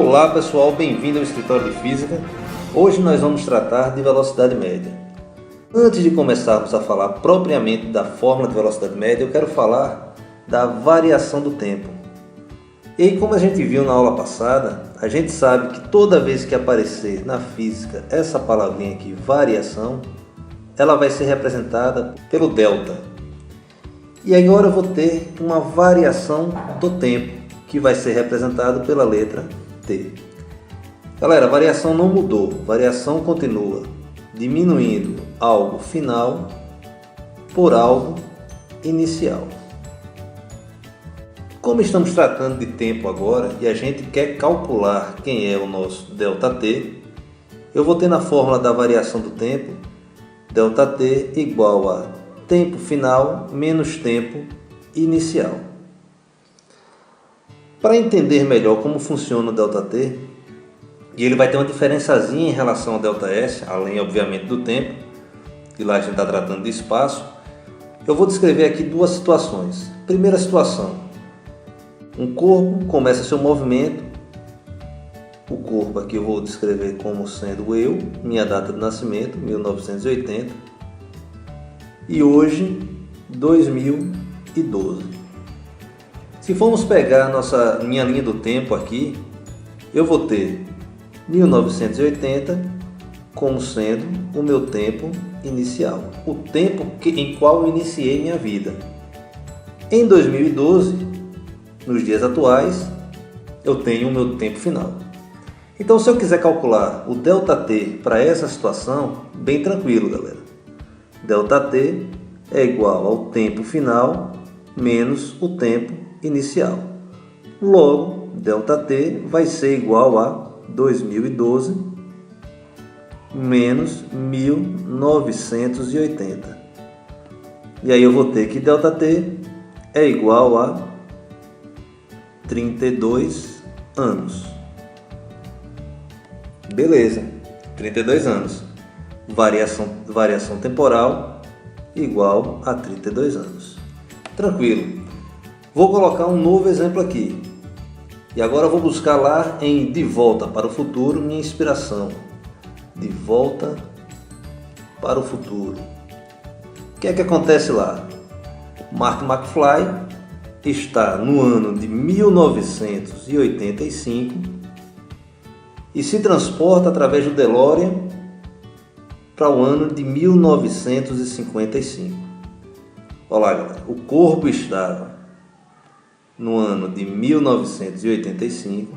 Olá pessoal, bem-vindo ao Escritório de Física. Hoje nós vamos tratar de velocidade média. Antes de começarmos a falar propriamente da fórmula de velocidade média, eu quero falar da variação do tempo. E aí, como a gente viu na aula passada, a gente sabe que toda vez que aparecer na física essa palavrinha aqui, variação, ela vai ser representada pelo delta. E agora eu vou ter uma variação do tempo, que vai ser representado pela letra T. Galera, a variação não mudou, variação continua diminuindo algo final por algo inicial. Como estamos tratando de tempo agora e a gente quer calcular quem é o nosso ΔT, eu vou ter na fórmula da variação do tempo ΔT igual a tempo final menos tempo inicial. Para entender melhor como funciona o ΔT, e ele vai ter uma diferençazinha em relação ao ΔS, além obviamente do tempo, e lá a gente está tratando de espaço, eu vou descrever aqui duas situações. Primeira situação, um corpo começa seu movimento, o corpo aqui eu vou descrever como sendo eu, minha data de nascimento, 1980, e hoje, 2012. Se formos pegar minha linha do tempo aqui, eu vou ter 1980 como sendo o meu tempo inicial, o tempo em qual eu iniciei minha vida. Em 2012, nos dias atuais, eu tenho o meu tempo final. Então, se eu quiser calcular o ΔT para essa situação, bem tranquilo, galera. ΔT é igual ao tempo final menos o tempo inicial. Logo, ΔT vai ser igual a 2012 menos 1980. E aí eu vou ter que ΔT é igual a 32 anos. Beleza, 32 anos. Variação temporal igual a 32 anos. Tranquilo. Vou colocar um novo exemplo aqui. E agora eu vou buscar lá em De Volta para o Futuro minha inspiração. De Volta para o Futuro. O que é que acontece lá? Marty McFly está no ano de 1985 e se transporta através do DeLorean para o ano de 1955. Olha lá, galera, o corpo estava no ano de 1985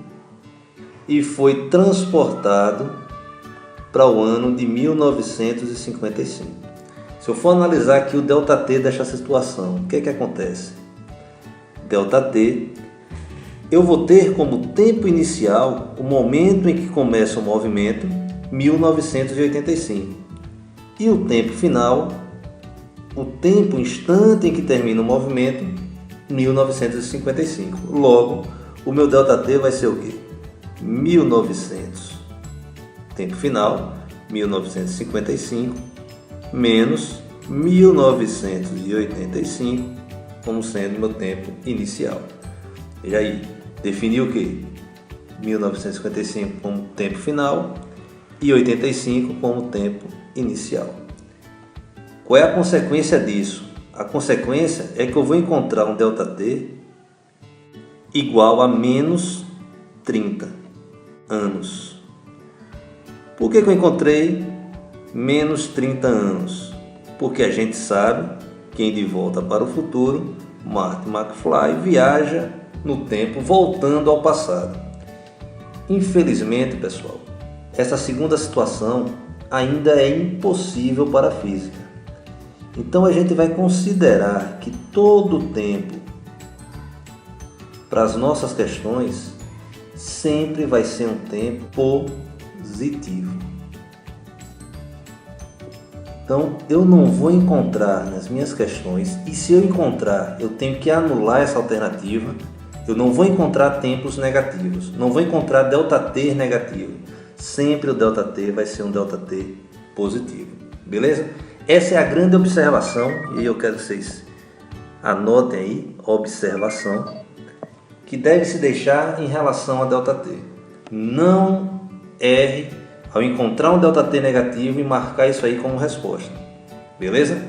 e foi transportado para o ano de 1955. Se eu for analisar aqui o ΔT desta situação, o que é que acontece? ΔT, eu vou ter como tempo inicial o momento em que começa o movimento, 1985, e o tempo final, o tempo instante em que termina o movimento, 1955. Logo, o meu ΔT vai ser o quê? 1900, tempo final, 1955, menos 1985, como sendo meu tempo inicial. E aí, defini o quê? 1955 como tempo final e 85 como tempo inicial. Qual é a consequência disso? A consequência é que eu vou encontrar um ΔT igual a menos 30 anos. Por que eu encontrei menos 30 anos? Porque a gente sabe que em De Volta para o Futuro, Marty McFly viaja no tempo voltando ao passado. Infelizmente, pessoal, essa segunda situação ainda é impossível para a física. Então a gente vai considerar que todo o tempo para as nossas questões sempre vai ser um tempo positivo. Então eu não vou encontrar nas minhas questões, e se eu encontrar, eu tenho que anular essa alternativa. Eu não vou encontrar tempos negativos, não vou encontrar ΔT negativo. Sempre o ΔT vai ser um ΔT positivo. Beleza? Essa é a grande observação, e eu quero que vocês anotem aí, observação, que deve se deixar em relação a ΔT. Não erre ao encontrar um ΔT negativo e marcar isso aí como resposta. Beleza?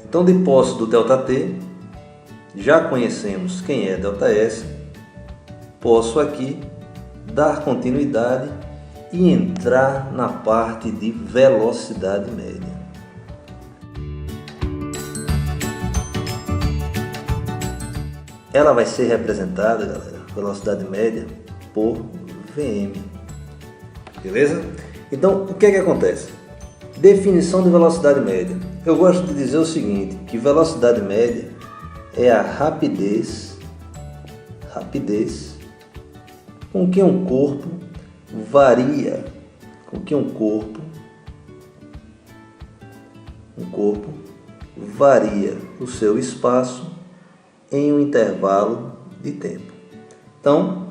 Então, de posse do ΔT, já conhecemos quem é ΔS, posso aqui dar continuidade e entrar na parte de velocidade média. Ela vai ser representada, galera, velocidade média, por Vm. Beleza? Então, o que é que acontece? Definição de velocidade média. Eu gosto de dizer o seguinte, que velocidade média é a rapidez com que um corpo varia, varia o seu espaço em um intervalo de tempo. Então,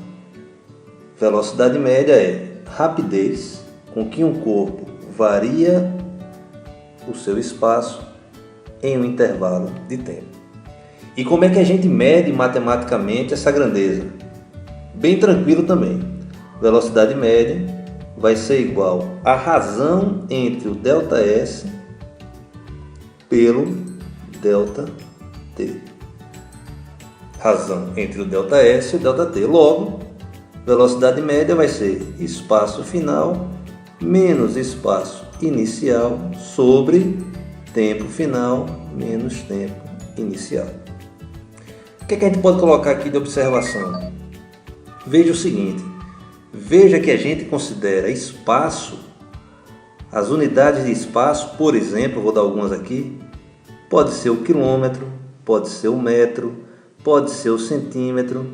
velocidade média é rapidez com que um corpo varia o seu espaço em um intervalo de tempo. E como é que a gente mede matematicamente essa grandeza? Bem tranquilo também. Velocidade média vai ser igual à razão entre o ΔS pelo ΔT. Razão entre o ΔS e o ΔT. Logo, velocidade média vai ser espaço final menos espaço inicial sobre tempo final menos tempo inicial. O que é que a gente pode colocar aqui de observação? Veja o seguinte, veja que a gente considera espaço, as unidades de espaço, por exemplo, vou dar algumas aqui, pode ser o quilômetro, pode ser o metro, pode ser o centímetro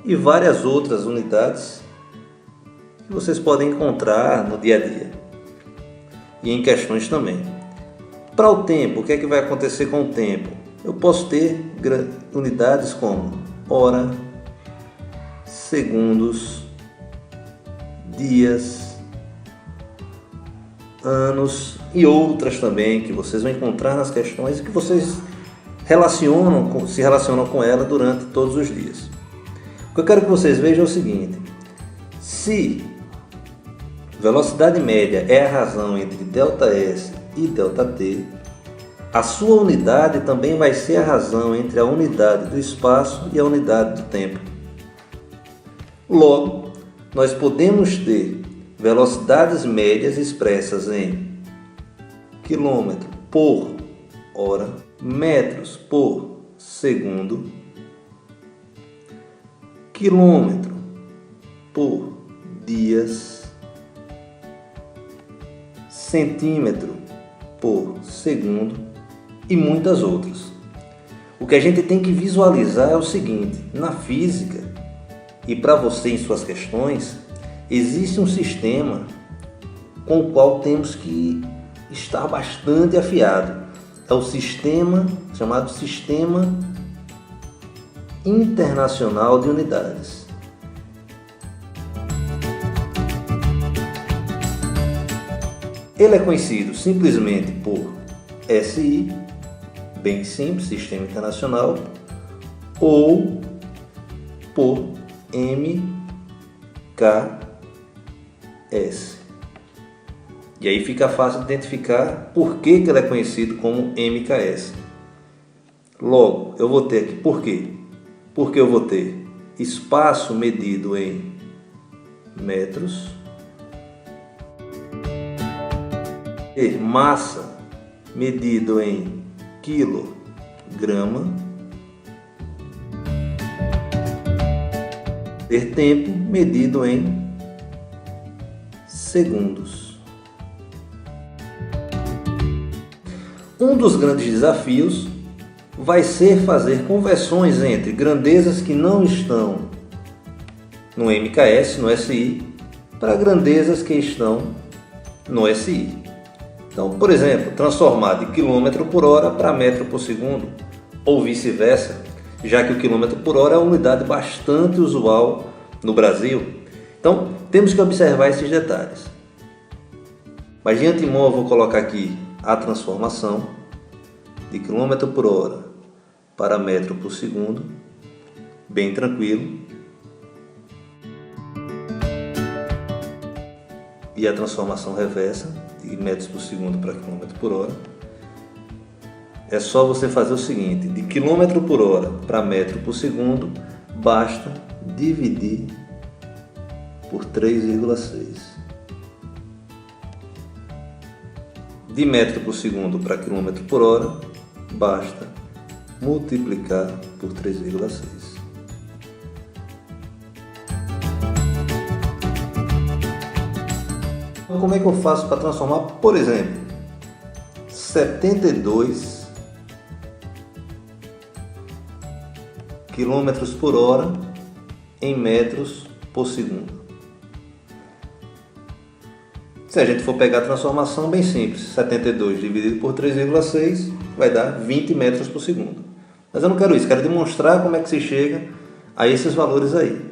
e várias outras unidades que vocês podem encontrar no dia a dia e em questões também. Para o tempo, o que é que vai acontecer com o tempo? Eu posso ter unidades como hora, segundos, dias, anos e outras também que vocês vão encontrar nas questões e que vocês se relacionam com ela durante todos os dias. O que eu quero que vocês vejam é o seguinte, se velocidade média é a razão entre ΔS e ΔT, a sua unidade também vai ser a razão entre a unidade do espaço e a unidade do tempo. Logo, nós podemos ter velocidades médias expressas em quilômetro por hora, metros por segundo, quilômetro por dias, centímetro por segundo e muitas outras. O que a gente tem que visualizar é o seguinte, na física e para você em suas questões, existe um sistema com o qual temos que estar bastante afiado. É o sistema chamado Sistema Internacional de Unidades. Ele é conhecido simplesmente por SI, bem simples, Sistema Internacional, ou por MKS. E aí fica fácil identificar por que ele é conhecido como MKS. Logo, eu vou ter aqui, por quê? Porque eu vou ter espaço medido em metros, ter massa medido em quilograma, ter tempo medido em segundos. Um dos grandes desafios vai ser fazer conversões entre grandezas que não estão no MKS, no SI, para grandezas que estão no SI. Então, por exemplo, transformar de quilômetro por hora para metro por segundo, ou vice-versa, já que o quilômetro por hora é uma unidade bastante usual no Brasil. Então, temos que observar esses detalhes. Mas de antemão eu vou colocar aqui a transformação de quilômetro por hora para metro por segundo, bem tranquilo. e a transformação reversa de metros por segundo para quilômetro por hora, é só você fazer o seguinte: de quilômetro por hora para metro por segundo, basta dividir por 3,6. De metro por segundo para quilômetro por hora, basta multiplicar por 3,6. Como é que eu faço para transformar, por exemplo, 72 quilômetros por hora em metros por segundo? Se a gente for pegar a transformação, bem simples, 72 dividido por 3,6 vai dar 20 metros por segundo. Mas eu não quero isso, quero demonstrar como é que se chega a esses valores aí.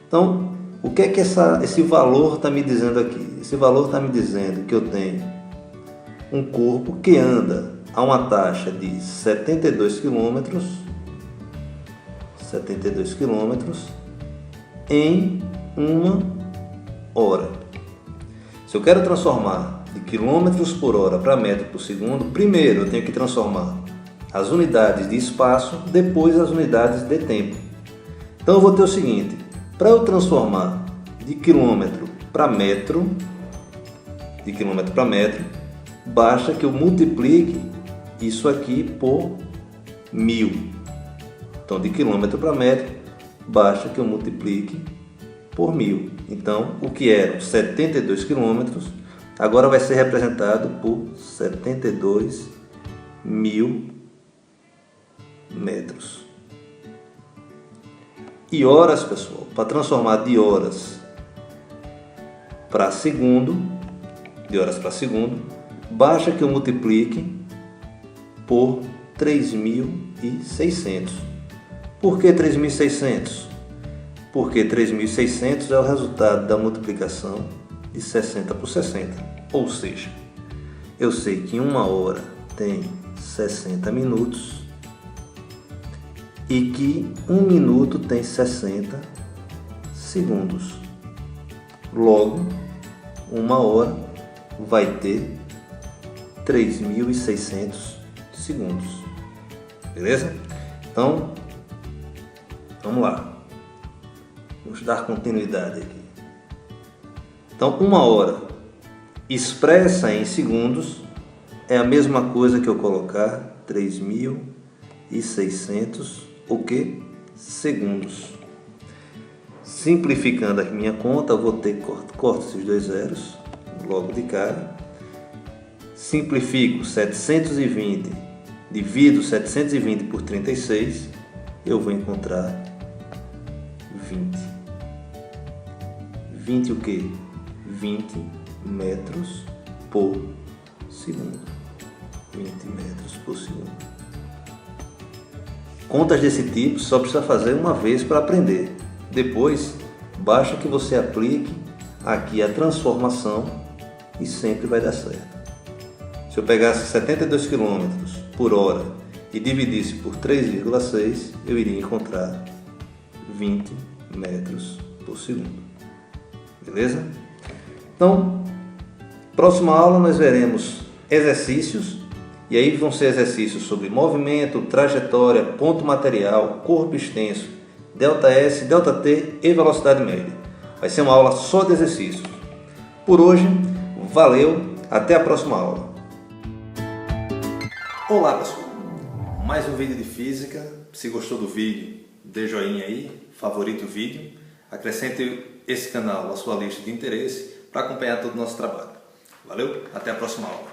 Então, o que é que esse valor está me dizendo aqui? Esse valor está me dizendo que eu tenho um corpo que anda a uma taxa de 72 quilômetros em uma hora. Se eu quero transformar de quilômetros por hora para metro por segundo, primeiro eu tenho que transformar as unidades de espaço, depois as unidades de tempo. Então eu vou ter o seguinte: para eu transformar de quilômetro para metro, basta que eu multiplique isso aqui por 1000. Então, de quilômetro para metro, basta que eu multiplique por 1000. Então, o que eram 72 quilômetros, agora vai ser representado por 72.000 metros. E horas, pessoal, para transformar de horas para segundo, basta que eu multiplique por 3.600. Por que 3.600? Porque 3.600 é o resultado da multiplicação de 60 por 60. Ou seja, eu sei que uma hora tem 60 minutos e que um minuto tem 60 segundos. Logo, uma hora vai ter 3.600 segundos. Beleza? Então, vamos lá. Vamos dar continuidade aqui. Então, uma hora expressa em segundos é a mesma coisa que eu colocar 3.600 o quê? Segundos. Simplificando aqui minha conta, eu vou ter que corto esses dois zeros logo de cara. Simplifico 720, divido 720 por 36, eu vou encontrar 20. 20 o quê? 20 metros por segundo. 20 metros por segundo. Contas desse tipo só precisa fazer uma vez para aprender. Depois, basta que você aplique aqui a transformação e sempre vai dar certo. Se eu pegasse 72 km por hora e dividisse por 3,6, eu iria encontrar 20 metros por segundo. Beleza? Então, próxima aula nós veremos exercícios, e aí vão ser exercícios sobre movimento, trajetória, ponto material, corpo extenso, ΔS, ΔT e velocidade média. Vai ser uma aula só de exercícios. Por hoje, valeu, até a próxima aula. Olá pessoal, mais um vídeo de física. Se gostou do vídeo, dê joinha aí, favorite o vídeo, acrescente esse canal à sua lista de interesse para acompanhar todo o nosso trabalho. Valeu, até a próxima aula.